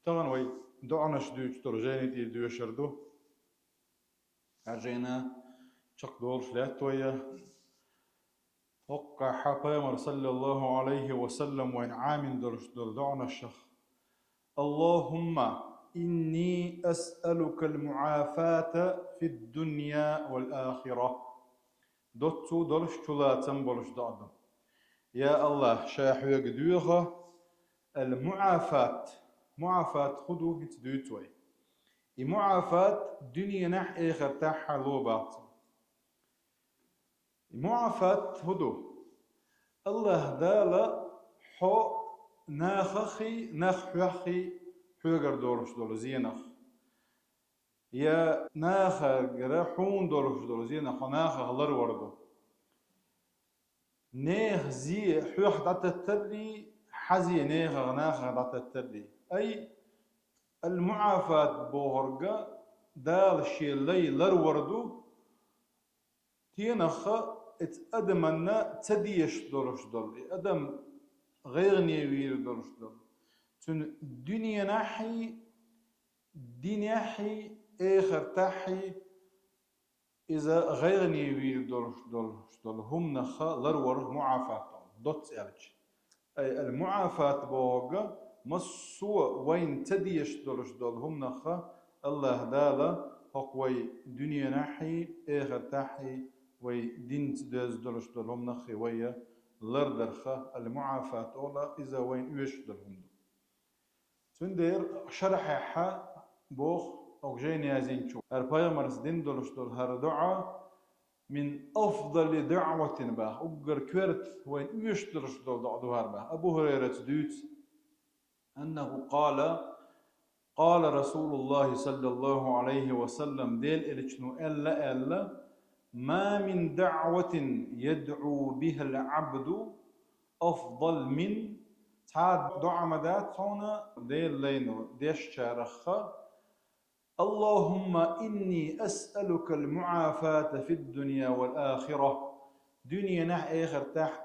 طبعا وي دعنا شدوش ترجاني تي دو شردو عجينا شق دول فلات ويا وقع حبايمر صلى الله عليه وسلم وإن عام درش دعنا الشخ اللهم إني أسألك المعافاة في الدنيا والآخرة دوتو درش تلاتم برش دعنا يا الله شاحو يقدوها المعافاة معافاة خدو هتدوتوي معافاة دنيا نح إخر تاحا لوبات معافاة هدو الله دالا حو ناخخي نخحي حوغر دورش دول زينخ يا ناخر حون دورش دول زينخ وناخخ لر وردو نيخ زي حوح دات التري حزي ناخخ دات التري أي المعافاة بوهرقا دال شي لي لر وردو تينخ اتأدمنا تديش دورش دول أدم غير نيوير دورش دول تن دنيا ناحي دي ناحي آخر تاحي إذا غير نيوير دورش دول هم نخا لرور معافاة دوت إرج أي المعافاة بوغا مصو وين تديش دورش دول هم نخا الله دالا هقوي دنيا ناحي آخر تاحي وي دين تدز دورش دول هم نخي ويا لردرخا المعافاة أولا إذا وين إيش دولهم تندير شرحها بوخ أو جيني يازين شو البايمرز دين دولش دول هر دعاء من أفضل دعوة به أجر كرت وين يشترش دول دعوة به أبو هريرة دوت أنه قال رسول الله صلى الله عليه وسلم ديل إلشنو إلا ما من دعوة يدعو بها العبد أفضل من تعاد دعاء مدات هنا ديل لينو ديش شارخة اللهم إني أسألك المعافاة في الدنيا والآخرة دنيا نح آخر تحت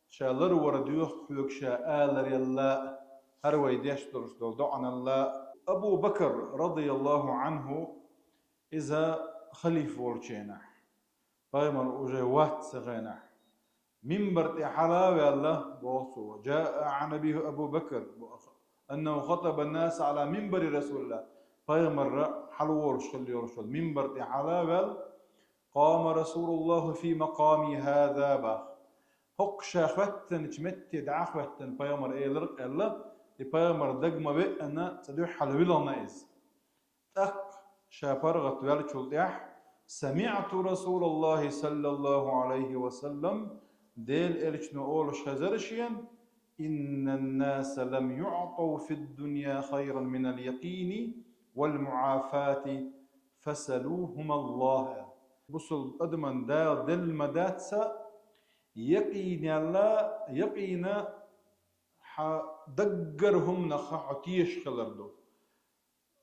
شالر وردوخ حيوك شاءالر يلا هروي ديش درش دول دعنا الله أبو بكر رضي الله عنه إذا خليف ورشينا فايمر أجوات سغينا منبر حلاوة الله بوصو جاء عن أبو بكر أنه خطب الناس على منبر رسول الله فايمر حلور شل يرشل منبر حلاوة قام رسول الله في مقامي هذا باخ هق شاختن تمت دعختن فايمر إيلرق الله فايمر دقم بأن تدوح حلولا نايز تق شافرغت والشل سمعت رسول الله صلى الله عليه وسلم ديل إلشنو أولش هزرشين إن الناس لم يعطوا في الدنيا خيرا من اليقين والمعافاة فسلوهم الله بصل أدمن دال دل مداتسا يقين الله يقين دقرهم نخا عتيش خلردو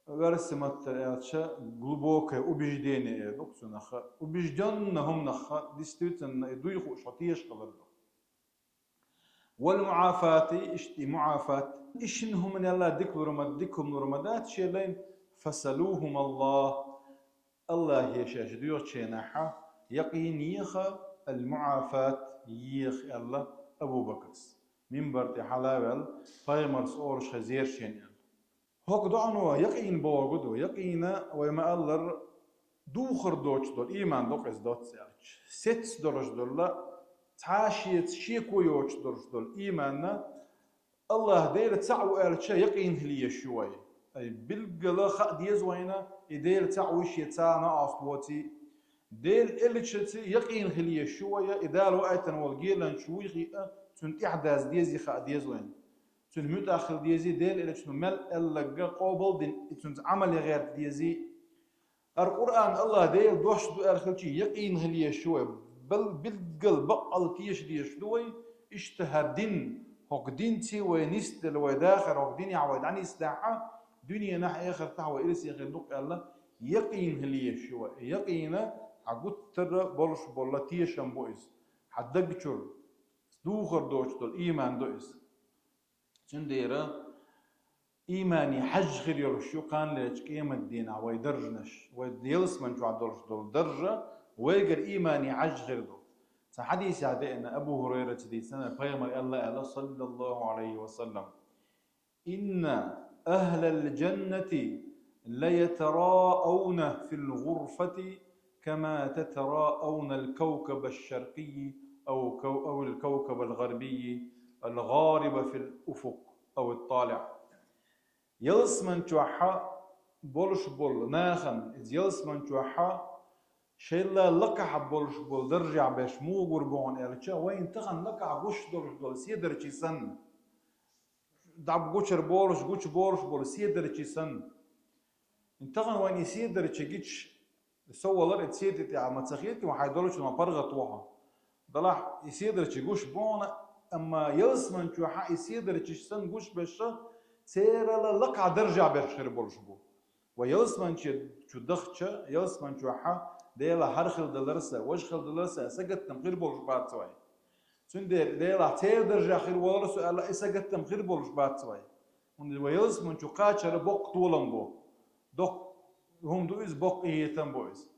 ورسمت ترياتشا глубокое убеждение доксу наха убежденным наха действительно идуйху шатيش قبردو والمعافاة اشتي معافاة اشنهم من الله دكلو رمدكم رمدات شيلين فسلوهم الله يشاش ديوش شيناحا يقين يخا المعافاة يخ الله أبو بكر من برتي حلاول فايمرس أورش خزير شينيان هوك دعنوا يقين بوغدو يقين وما الله دوخر دوش دول إيمان دوقز دوت سيرش ستس درج دول لا تعاشيت شيكو يوش درج دول إيماننا الله دير تعو أرشا يقين هلي شوي أي بالقلا خا ديز وينا يدير تعو شي تانا أصوتي دير إلشتي يقين هلي شوي إذا لو أيتن والجيلن شوي خيئة تنت إحداث ديزي خا ديز وين تن متأخر ديزي ديل إلى شنو مل إلا قابل دين تن عمل غير ديزي القرآن الله ديل دوش دو أرخلتي يقين هلي شوي بل بالقلب بقل تيش ديش دوي اشتهر دين هوك دين تي وينستل ويداخر هوك دين يعود عن استاحة دنيا نح آخر تحوى إلس يخير دوك الله يقين هلي شوي يقين عقود ترى بولش بولا تيشن بويز إيماني حج خير يرشو قان ليش قيمة الدين ويدرجنش ويديلس من جوا دول درجة ويقر إيماني حج خير دول. حديث أن أبو هريرة دي سنة بيغمر الله صلى الله عليه وسلم إن أهل الجنة ليتراءون في الغرفة كما تتراءون الكوكب الشرقي أو الكوكب الغربي الغارب في الأفق أو الطالع. يلس من توحى بولش بول ناخن يلس من توحى شيلا لقح بولش بول درجع باش مو قربون الچا وين تخن لقح غش دول سيدر چي سن دعب غوشر بولش غوش بولش بول سيدر چي سن انتخن وين يسيدر چي گيچ سوالر اتسيدت يا ما تخيلتي وحيدولش ما برغت وها ضلع يسيدر چي غوش بون اما يلس من توحى يسيدر چي سن غوش باش سير لقع درجع بخير بولشبو ويلسمن شو دخشة يلسمن شو حا ديلا هرخل دلرسة وجخل دلرسة سجتم خير بولش بعد سوي سندير ديلا تير درجع خير ورسو ألا سجتم خير بولش بعد سوي ويلسمن شو قاتشر بوق طولن بو دوق هم دويز بوق إيه تنبويز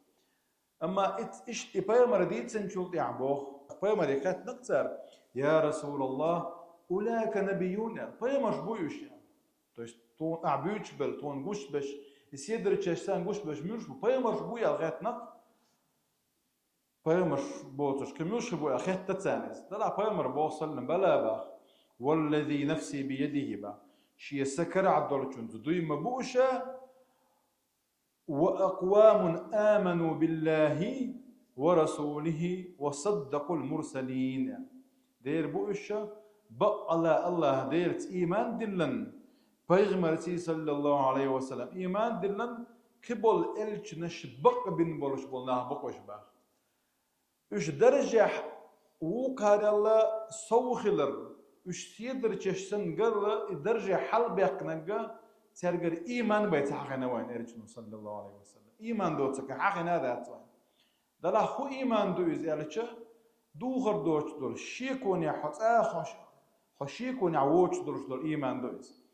أما إيش إباير مرديد سنشوط يعبوه إباير مريكات نكتر يا رسول الله أولاك نبيون إباير مشبويش يعني то есть тон абючбел тон гушбеш и седр чешсан гушбеш мюш поймаш буя алгатнак поймаш بوتش كميوش بويا خيت تتسانس طلع بيمر بوصل بلا باخ والذي نفسي بيده با شي سكر عدلچون دوي مبوشا واقوام امنوا بالله ورسوله وصدقوا المرسلين دير بوشا بقى الله ديرت ايمان دلن پیغمبر صلى الله عليه وسلم ايمان دلن كبل الچ نشبق بن بولش بولنا بقوش با اش درجه وقار الله سوخلر اش سيدر چشسن قال درجه حل بيقنقا سرغر ايمان بيت حقنا وين ارچن صلى الله عليه وسلم ايمان دوتك حقنا ذات وين دلا خو ايمان دو از الچ دوغر دوچ دول شيكوني حصا خشيكوني عوچ دول ايمان دو از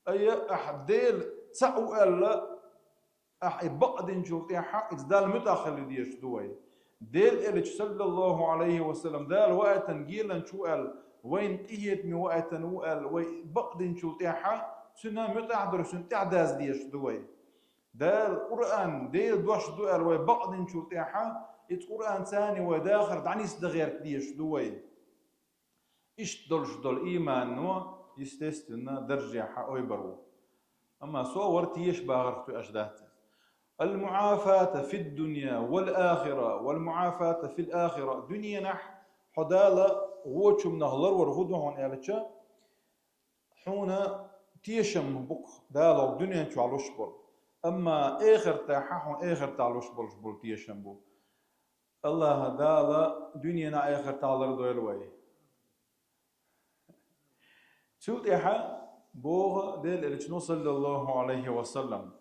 أي أحديل تسعو ألا بقدن شوطي حق إزدال متأخر ديش دوي ديل إلش صلى الله عليه وسلم دال وقتا جيلا شو قال وين إيت مي وقتا وقال وي بقدن شوطي حق سنة متأحضر سنة تعداز ديش دوي دال قرآن ديل دوش دو قال وي بقدن شوطي حق إت قرآن ثاني وداخر دعني سدغير ديش دوي إيش دول إيمان نو يستثنى درجة حقوي برو أما صورت يشبه غرفتو أجدات المعافاة في الدنيا والآخرة والمعافاة في الآخرة دنيا نح حدالة غوتشو من هلر ورغدو هون إالتشا حونا تيشم بق دالو دنيا نشو علوش بول أما آخر تاحا هون آخر تعلوش بول تيشم بو الله دالة دنيا نا آخر تعلر دويلوي سوتيحا بوغ ديل الچنو صلى الله عليه وسلم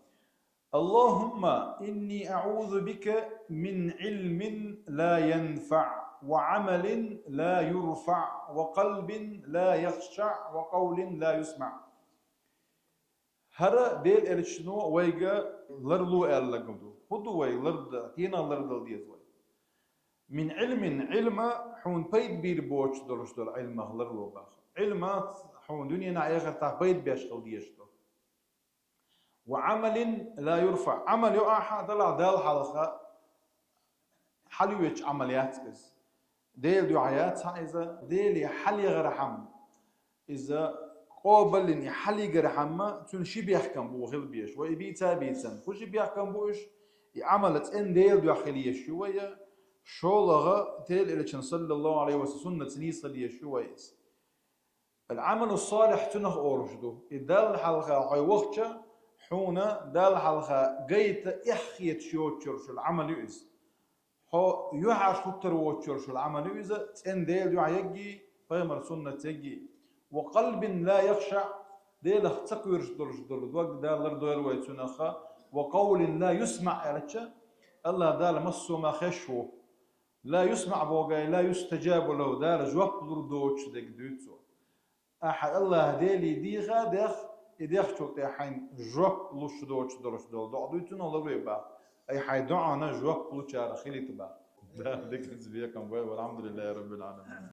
اللهم إني أعوذ بك من علم لا ينفع وعمل لا يرفع وقلب لا يخشع وقول لا يسمع هرا ديل الچنو ويغا لرلو ألغدو هدو وي لرد تينا لرد ديز وي من علم حون بيد بير بوش دولش دول علم لرلو باخ علمات حون دنيا نعيخر تحبيت بيشتغل ديشتغل وعمل لا يرفع عمل يقع طلع دال حلقة حلويتش عمليات إز ديل دعايات إذا ديل حلي غرحم إذا قابل إني حلي غرحم تون شي بيحكم بو غير بيش ويبيتا بيتسن كل شي بيحكم بوش عملت إن ديل دعاخلية شوية شولغة تيل إلى صلى الله عليه وسلم سنة نيصل شوية العمل الصالح تنخ أورجدو إدال الحلقة عي وقتها حونا دال الحلقة جيت إحكيت شوتشر شو العمل يؤز هو يوحش خطر وتشر شو العمل يؤز تن ديل يوع يجي فيمر سنة تجي وقلب لا يخشع ديل تقوير شدر دوق دال لردوير ويتنخا وقول لا يسمع ألتشا الله دال مسو ما خشوه لا يسمع بوغاي لا يستجاب له دال جواب لردوتش دك دوتسو أحد الله ديلي ديغا دخ إديخ شو تحين جوك لوش دوش درش دول دعوة يتون الله بيبا أي حي دعانا جوك لوش على خيلي تبا ده ذكر زبيا كم والحمد لله رب العالمين.